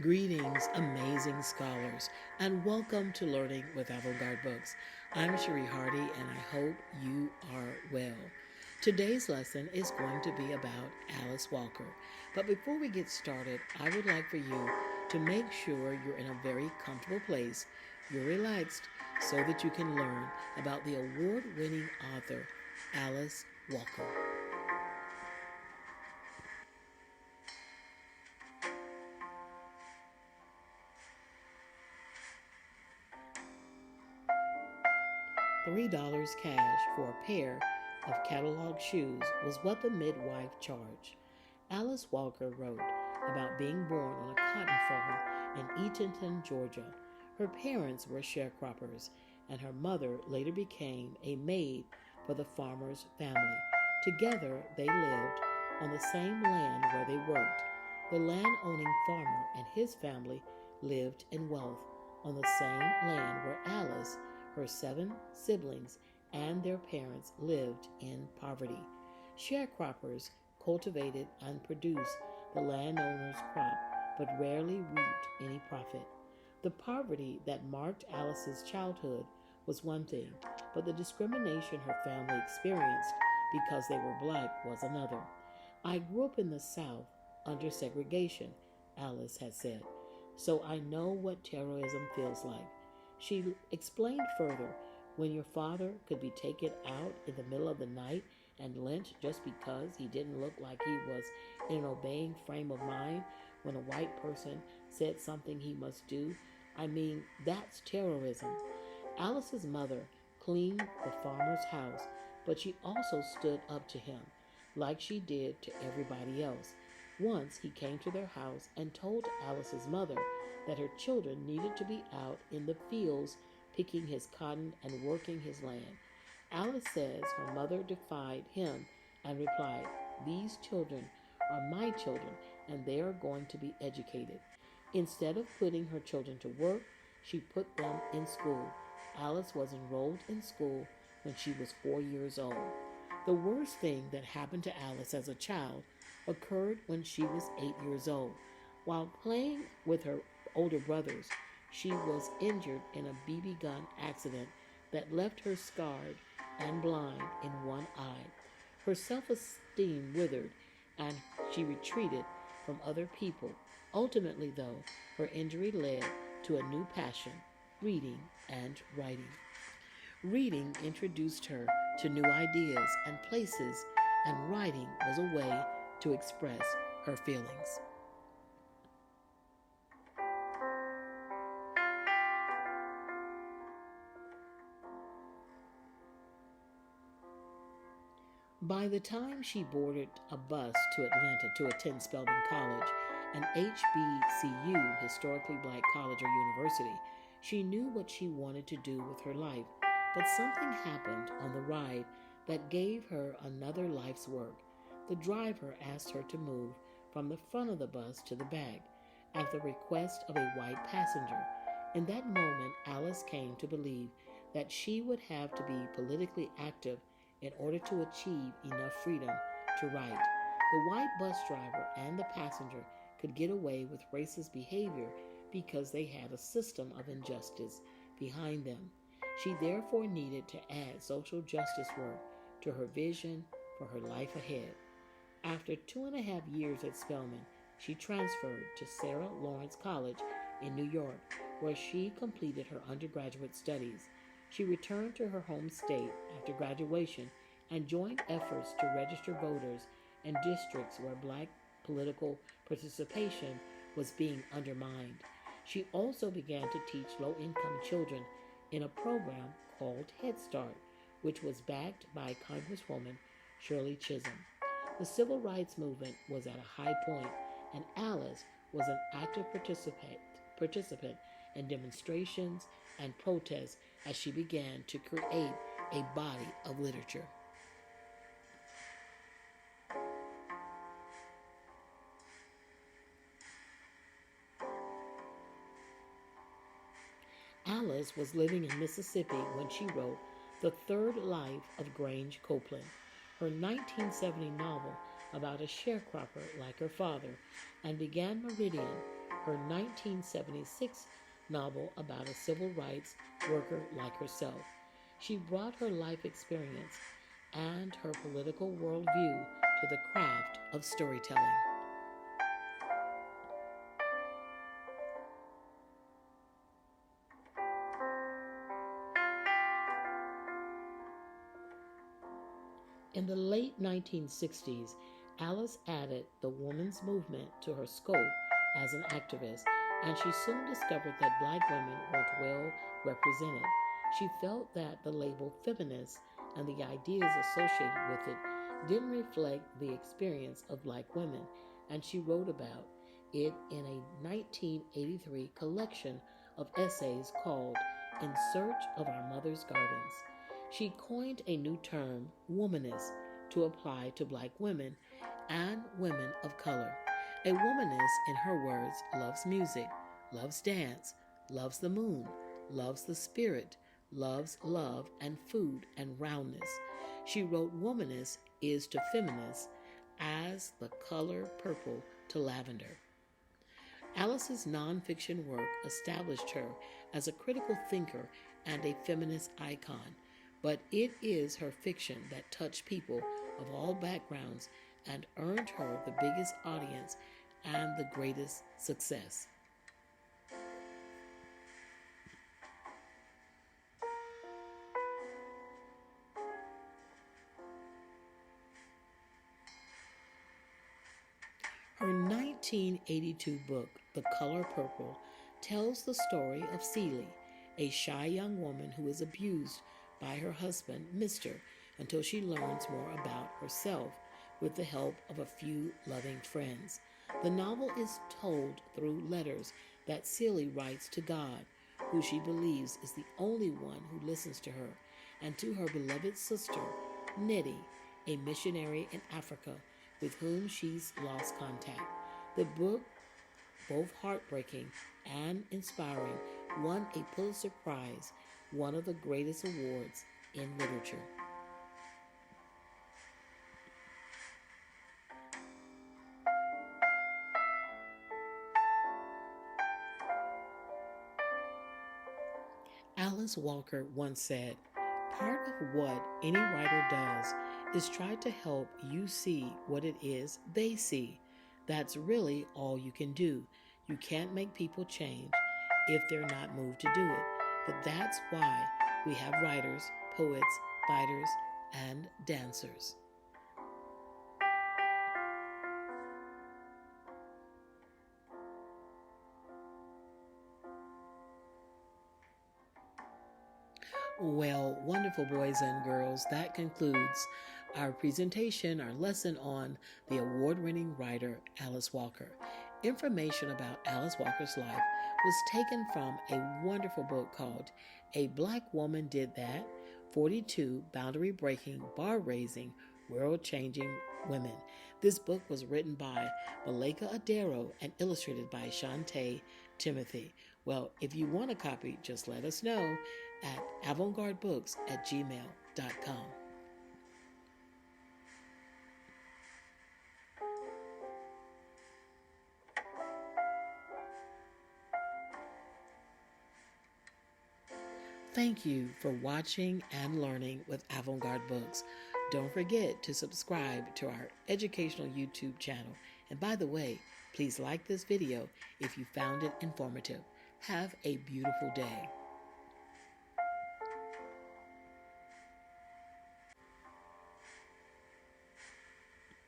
Greetings, amazing scholars, and welcome to Learning with Avant-garde Books. I'm Cherie Hardy, and I hope you are well. Today's lesson is going to be about Alice Walker. But before we get started, I would like for you to make sure you're in a very comfortable place, you're relaxed, so that you can learn about the award-winning author, Alice Walker. $3 cash for a pair of catalog shoes was what the midwife charged. Alice Walker wrote about being born on a cotton farm in Eatonton, Georgia. Her parents were sharecroppers, and her mother later became a maid for the farmer's family. Together, they lived on the same land where they worked. The land-owning farmer and his family lived in wealth on the same land where Alice, her 7 siblings, and their parents lived in poverty. Sharecroppers cultivated and produced the landowner's crop, but rarely reaped any profit. The poverty that marked Alice's childhood was one thing, but the discrimination her family experienced because they were black was another. I grew up in the South under segregation, Alice had said, so I know what terrorism feels like. She explained further, when your father could be taken out in the middle of the night and lynched just because he didn't look like he was in an obeying frame of mind when a white person said something he must do. I mean, that's terrorism. Alice's mother cleaned the farmer's house, but she also stood up to him, like she did to everybody else. Once he came to their house and told Alice's mother that her children needed to be out in the fields picking his cotton and working his land. Alice says her mother defied him and replied, "These children are my children and they are going to be educated." Instead of putting her children to work, she put them in school. Alice was enrolled in school when she was 4 years old. The worst thing that happened to Alice as a child occurred when she was 8 years old. While playing with her older brothers, she was injured in a BB gun accident that left her scarred and blind in one eye. Her self-esteem withered and she retreated from other people. Ultimately, though, her injury led to a new passion, reading and writing. Reading introduced her to new ideas and places, and writing was a way to express her feelings. By the time she boarded a bus to Atlanta to attend Spelman College, an HBCU, historically black college or university, she knew what she wanted to do with her life. But something happened on the ride that gave her another life's work. The driver asked her to move from the front of the bus to the back at the request of a white passenger. In that moment, Alice came to believe that she would have to be politically active in order to achieve enough freedom to write. The white bus driver and the passenger could get away with racist behavior because they had a system of injustice behind them. She therefore needed to add social justice work to her vision for her life ahead. After 2.5 years at Spelman, she transferred to Sarah Lawrence College in New York, where she completed her undergraduate studies. She returned to her home state after graduation and joined efforts to register voters in districts where black political participation was being undermined. She also began to teach low-income children in a program called Head Start, which was backed by Congresswoman Shirley Chisholm. The civil rights movement was at a high point, and Alice was an active participant in demonstrations and protests as she began to create a body of literature. Alice was living in Mississippi when she wrote The Third Life of Grange Copeland, her 1970 novel about a sharecropper like her father, and began Meridian, her 1976 novel about a civil rights worker like herself. She brought her life experience and her political worldview to the craft of storytelling. In the late 1960s, Alice added the women's movement to her scope as an activist, and she soon discovered that black women weren't well represented. She felt that the label feminist and the ideas associated with it didn't reflect the experience of black women, and she wrote about it in a 1983 collection of essays called In Search of Our Mother's Gardens. She coined a new term, womanist, to apply to black women and women of color. A womanist, in her words, loves music, loves dance, loves the moon, loves the spirit, loves love and food and roundness. She wrote womanist is to feminist as the color purple to lavender. Alice's nonfiction work established her as a critical thinker and a feminist icon, but it is her fiction that touched people of all backgrounds and earned her the biggest audience and the greatest success. Her 1982 book, The Color Purple, tells the story of Celie, a shy young woman who is abused by her husband, Mr., until she learns more about herself with the help of a few loving friends. The novel is told through letters that Celie writes to God, who she believes is the only one who listens to her, and to her beloved sister, Nettie, a missionary in Africa with whom she's lost contact. The book, both heartbreaking and inspiring, won a Pulitzer Prize, one of the greatest awards in literature. Alice Walker once said, "Part of what any writer does is try to help you see what it is they see. That's really all you can do. You can't make people change if they're not moved to do it. But that's why we have writers, poets, fighters, and dancers." Well, wonderful boys and girls, that concludes our presentation, our lesson on the award-winning writer Alice Walker. Information about Alice Walker's life was taken from a wonderful book called A Black Woman Did That, 42 Boundary-Breaking, Bar-Raising, World-Changing Women. This book was written by Malika Adero and illustrated by Shantae Timothy. Well, if you want a copy, just let us know at avantgardebooks@gmail.com. Thank you for watching and learning with Avant-Garde Books. Don't forget to subscribe to our educational YouTube channel. And by the way, please like this video if you found it informative. Have a beautiful day.